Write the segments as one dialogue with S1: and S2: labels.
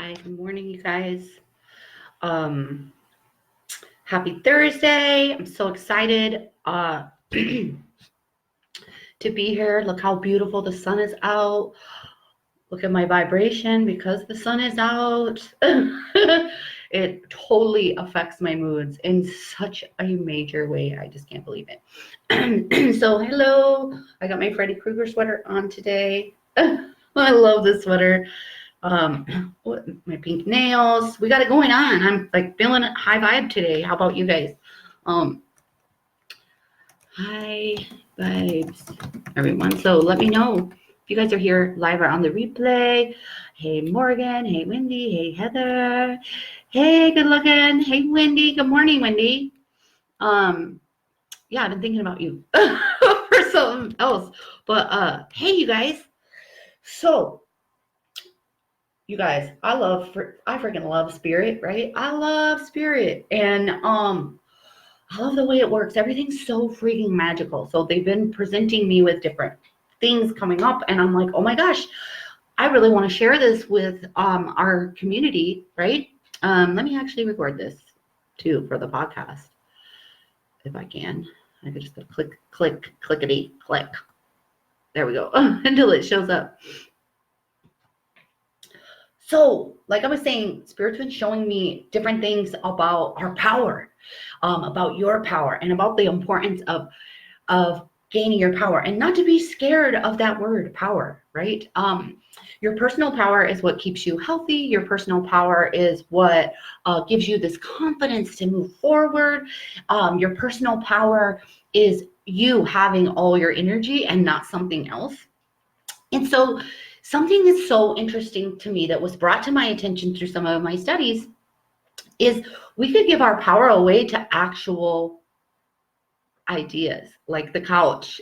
S1: Hi, good morning, you guys. Happy Thursday. I'm so excited to be here. Look how beautiful the sun is out. Look at my vibration because the sun is out. It totally affects my moods in such a major way. I just can't believe it. So, hello. I got my Freddy Krueger sweater on today. I love this sweater. My pink nails. We got it going on. I'm like feeling high vibe today. How about you guys? High vibes, everyone. So let me know if you guys are here live or on the replay. Hey, Morgan. Hey, Wendy. Hey, Heather. Hey, good looking. Hey, Wendy. Good morning, Wendy. Yeah, I've been thinking about you for something else. But hey, you guys. So, you guys, I freaking love spirit, right? I love spirit, and I love the way it works. Everything's so freaking magical. So they've been presenting me with different things coming up, and I'm like, oh my gosh, I really want to share this with our community, right? Let me actually record this too for the podcast, if I can. I could just go clickety click. There we go until it shows up. So, like I was saying, Spirit's been showing me different things about our power, about your power, and about the importance of gaining your power, and not to be scared of that word, power, right? Your personal power is what keeps you healthy. Your personal power is what gives you this confidence to move forward. Your personal power is you having all your energy and not something else. And so something that's so interesting to me that was brought to my attention through some of my studies is we could give our power away to actual ideas, like the couch.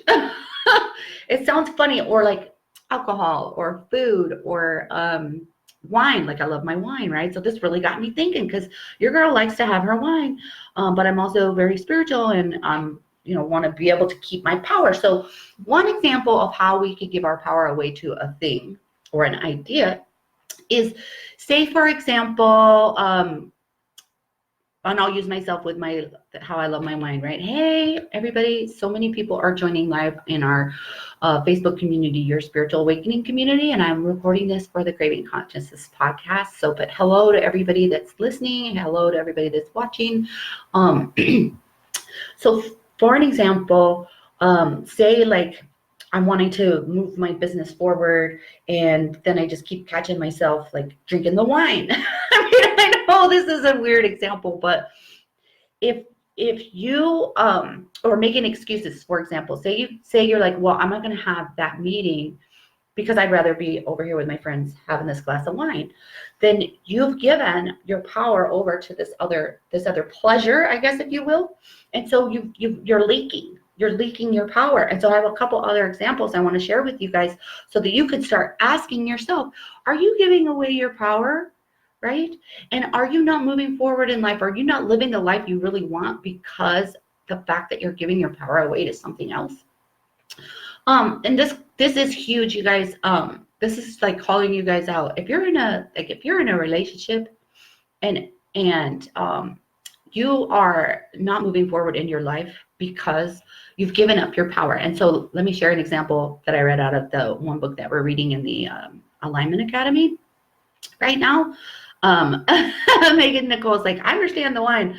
S1: It sounds funny, or like alcohol or food or wine. Like I love my wine, right? So this really got me thinking, because your girl likes to have her wine, but I'm also very spiritual, and want to be able to keep my power. So one example of how we could give our power away to a thing or an idea is, say, for example, and I'll use myself with how I love my wine, right? Hey, everybody. So many people are joining live in our Facebook community, your spiritual awakening community. And I'm recording this for the Craving Consciousness podcast. So, but hello to everybody that's listening. Hello to everybody that's watching. So for an example, say like I'm wanting to move my business forward, and then I just keep catching myself like drinking the wine. I know this is a weird example, but if you or making excuses, for example, say you're like, well, I'm not going to have that meeting because I'd rather be over here with my friends having this glass of wine, then you've given your power over to this other pleasure, I guess, if you will. And so you're leaking your power. And so I have a couple other examples I want to share with you guys so that you could start asking yourself, are you giving away your power, right? And are you not moving forward in life? Are you not living the life you really want because the fact that you're giving your power away to something else? And this is huge, you guys. This is like calling you guys out. If you're in a relationship and you are not moving forward in your life because you've given up your power. And so let me share an example that I read out of the one book that we're reading in the Alignment Academy right now. Megan Nicole's like, I understand the wine.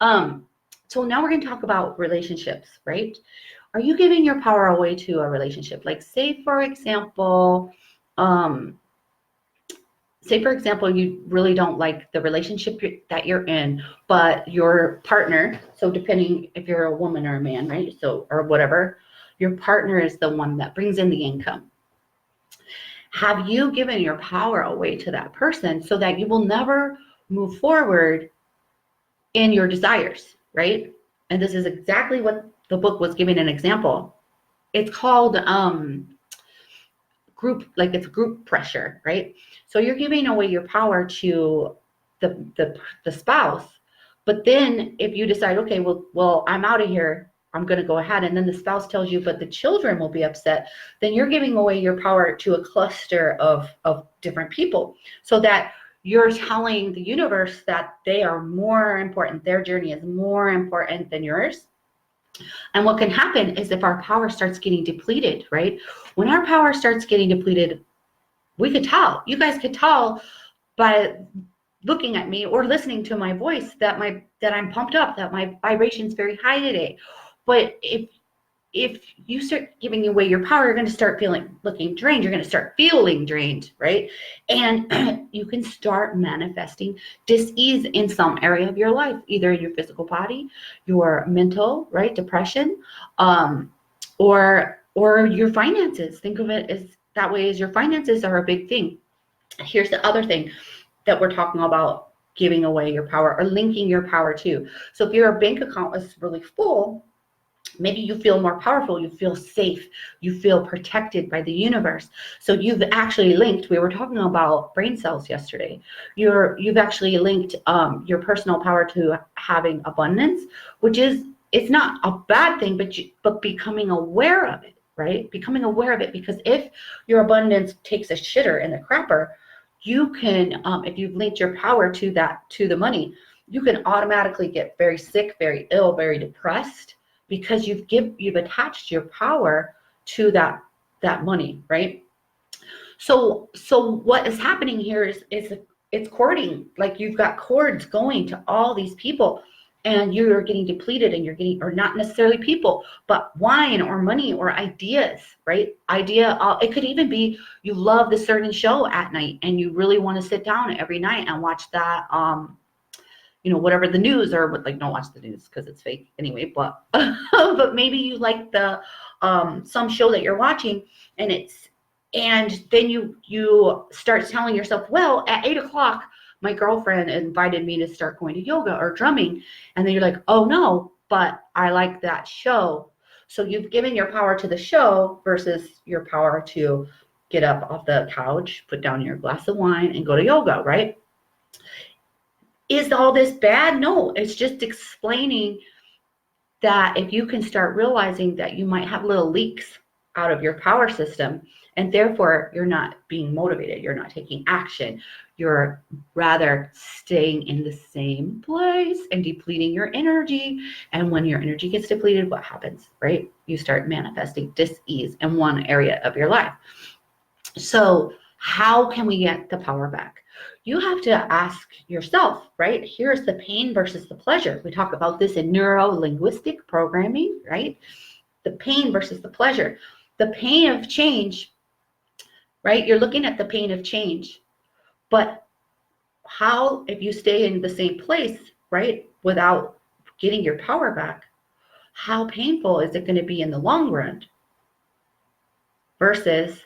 S1: So now we're going to talk about relationships, right? Are you giving your power away to a relationship? Like, say, for example, you really don't like the relationship that you're in, but your partner, so depending if you're a woman or a man, right? So, or whatever, your partner is the one that brings in the income. Have you given your power away to that person so that you will never move forward in your desires, right? And this is exactly what the book was giving an example. It's called it's group pressure, right? So you're giving away your power to the spouse, but then if you decide, okay, well, I'm out of here, I'm going to go ahead, and then the spouse tells you, but the children will be upset, then you're giving away your power to a cluster of different people, so that you're telling the universe that they are more important. Their journey is more important than yours. And what can happen is if our power starts getting depleted, right? When our power starts getting depleted, we could tell. You guys could tell by looking at me or listening to my voice that I'm pumped up, that my vibration's very high today. But if you start giving away your power, you're going to start looking drained. You're going to start feeling drained, right? And you can start manifesting dis-ease in some area of your life, either your physical body, your mental, right? Depression, or your finances. Think of it as that way, as your finances are a big thing. Here's the other thing that we're talking about, giving away your power or linking your power to. So if your bank account is really full, maybe you feel more powerful, you feel safe, you feel protected by the universe. So you've actually linked, we were talking about brain cells yesterday. You've actually linked your personal power to having abundance, which is, it's not a bad thing, but becoming aware of it, right? Becoming aware of it, because if your abundance takes a shitter in the crapper, you can, if you've linked your power to the money, you can automatically get very sick, very ill, very depressed, because you've attached your power to that money, right? So what is happening here is it's cording, like you've got cords going to all these people, and you're getting depleted, and you're getting, or not necessarily people, but wine or money or ideas, right? It could even be you love the certain show at night and you really want to sit down every night and watch that whatever the news, or like, don't watch the news because it's fake anyway, but but maybe you like the some show that you're watching, and then you start telling yourself, well, at 8:00 my girlfriend invited me to start going to yoga or drumming, and then you're like, oh no, but I like that show. So you've given your power to the show versus your power to get up off the couch, put down your glass of wine, and go to yoga, right? Is all this bad? No, it's just explaining that if you can start realizing that you might have little leaks out of your power system, and therefore you're not being motivated, you're not taking action, you're rather staying in the same place and depleting your energy. And when your energy gets depleted, what happens, right? You start manifesting dis-ease in one area of your life. So how can we get the power back? You have to ask yourself, right? Here's the pain versus the pleasure. We talk about this in neuro-linguistic programming, right? The pain versus the pleasure. The pain of change, right? You're looking at the pain of change, but how, if you stay in the same place, right, without getting your power back, how painful is it going to be in the long run versus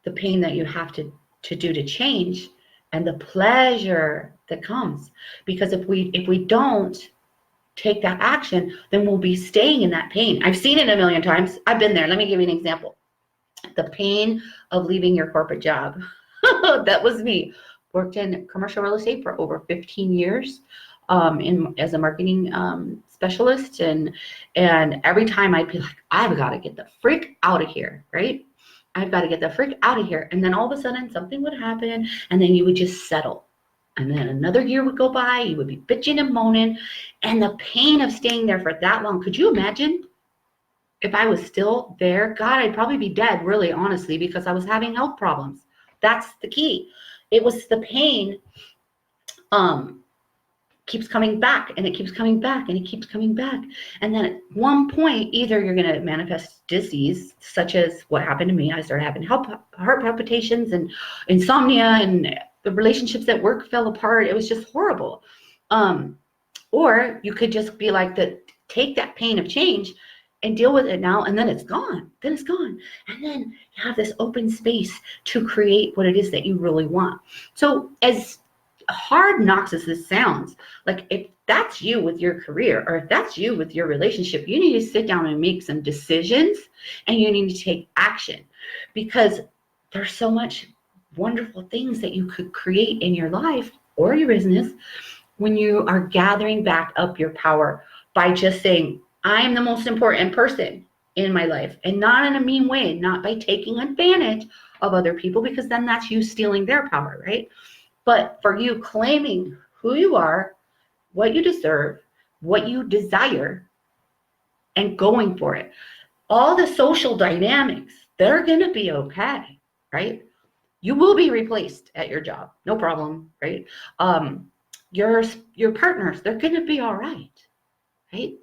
S1: the pain that you have to do to change, and the pleasure that comes? Because if we don't take that action, then we'll be staying in that pain. I've seen it a million times. I've been there. Let me give you an example. The pain of leaving your corporate job. That was me. Worked in commercial real estate for over 15 years as a marketing specialist, and every time I'd be like, I've got to get the frick out of here, right? I've got to get the frick out of here. And then all of a sudden something would happen, and then you would just settle. And then another year would go by, you would be bitching and moaning, and the pain of staying there for that long. Could you imagine if I was still there? God, I'd probably be dead, really, honestly, because I was having health problems. That's the key. It was the pain keeps coming back, and it keeps coming back, and it keeps coming back. And then at one point, either you're going to manifest disease, such as what happened to me. I started having heart palpitations and insomnia, and the relationships at work fell apart. It was just horrible. Or you could just be like, take that pain of change and deal with it now, and then it's gone. Then it's gone. And then you have this open space to create what it is that you really want. So as hard knocks as this sounds, like, if that's you with your career, or if that's you with your relationship, you need to sit down and make some decisions, and you need to take action, because there's so much wonderful things that you could create in your life or your business when you are gathering back up your power by just saying, I'm the most important person in my life, and not in a mean way, not by taking advantage of other people, because then that's you stealing their power, right? But for you claiming who you are, what you deserve, what you desire, and going for it, all the social dynamics, they're going to be okay, right? You will be replaced at your job, no problem, right? Um, your partners, they're going to be all right, right?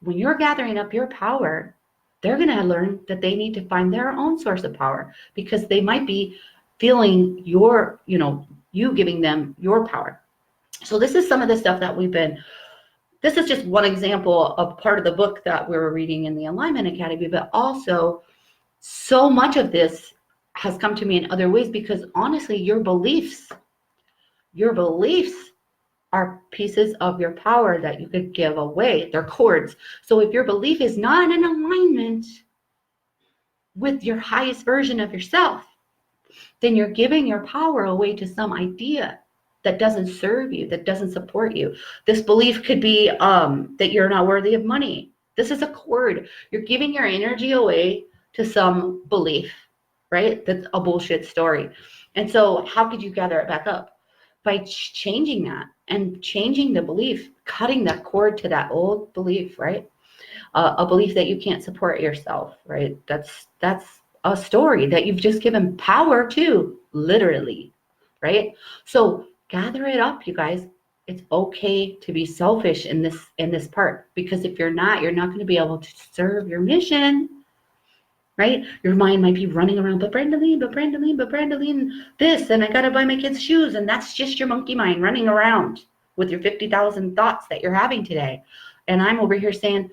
S1: When you're gathering up your power, they're going to learn that they need to find their own source of power because they might be feeling your, you giving them your power. So this is some of the stuff that this is just one example of part of the book that we were reading in the Alignment Academy, but also so much of this has come to me in other ways because honestly, your beliefs are pieces of your power that you could give away. They're cords. So if your belief is not in alignment with your highest version of yourself, then you're giving your power away to some idea that doesn't serve you, that doesn't support you. This belief could be that you're not worthy of money. This is a cord. You're giving your energy away to some belief, right? That's a bullshit story. And so how could you gather it back up? By changing that and changing the belief, cutting that cord to that old belief, right? A belief that you can't support yourself, right? That's a story that you've just given power to, literally, right? So gather it up, you guys. It's okay to be selfish in this part, because if you're not going to be able to serve your mission, right? Your mind might be running around, but Brandaline, this, and I gotta buy my kids shoes, and that's just your monkey mind running around with your 50,000 thoughts that you're having today. And I'm over here saying,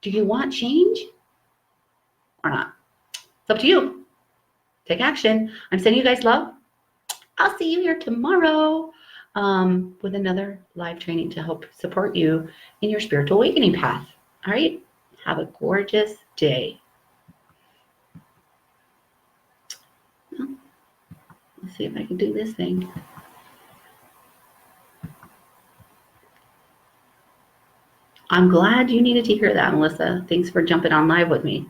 S1: do you want change or not? It's up to you. Take action. I'm sending you guys love. I'll see you here tomorrow with another live training to help support you in your spiritual awakening path. All right? Have a gorgeous day. Let's see if I can do this thing. I'm glad you needed to hear that, Melissa. Thanks for jumping on live with me.